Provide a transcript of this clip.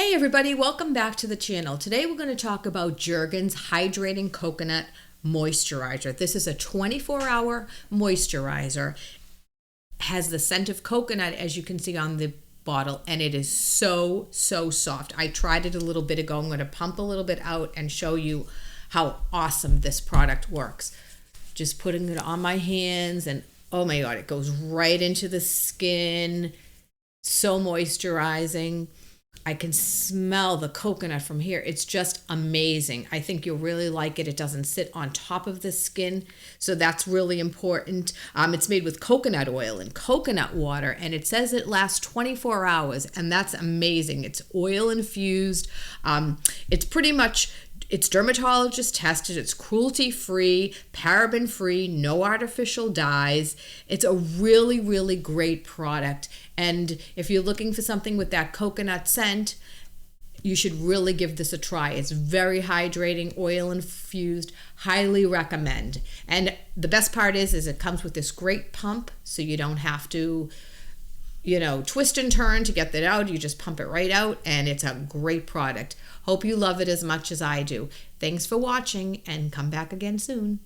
Hey everybody, welcome back to the channel. Today we're going to talk about Jergens Hydrating Coconut Moisturizer. This is a 24-hour moisturizer. Has the scent of coconut, as you can see on the bottle, and it is so soft. I tried it a little bit ago. I'm going to pump a little bit out and show you how awesome this product works. Just putting it on my hands and oh my god, it goes right into the skin. So moisturizing. I can smell the coconut from here. It's just amazing. I think you'll really like it. It doesn't sit on top of the skin, so that's really important. It's made with coconut oil and coconut water, and it says it lasts 24 hours, and that's amazing. It's oil infused. It's pretty much, it's dermatologist tested, it's cruelty free, paraben free, no artificial dyes. It's a really great product. And if you're looking for something with that coconut scent, you should really give this a try. It's very hydrating, oil infused, highly recommend. And the best part is it comes with this great pump, so you don't have to, twist and turn to get that out. You just pump it right out, and it's a great product. Hope you love it as much as I do. Thanks for watching, and come back again soon.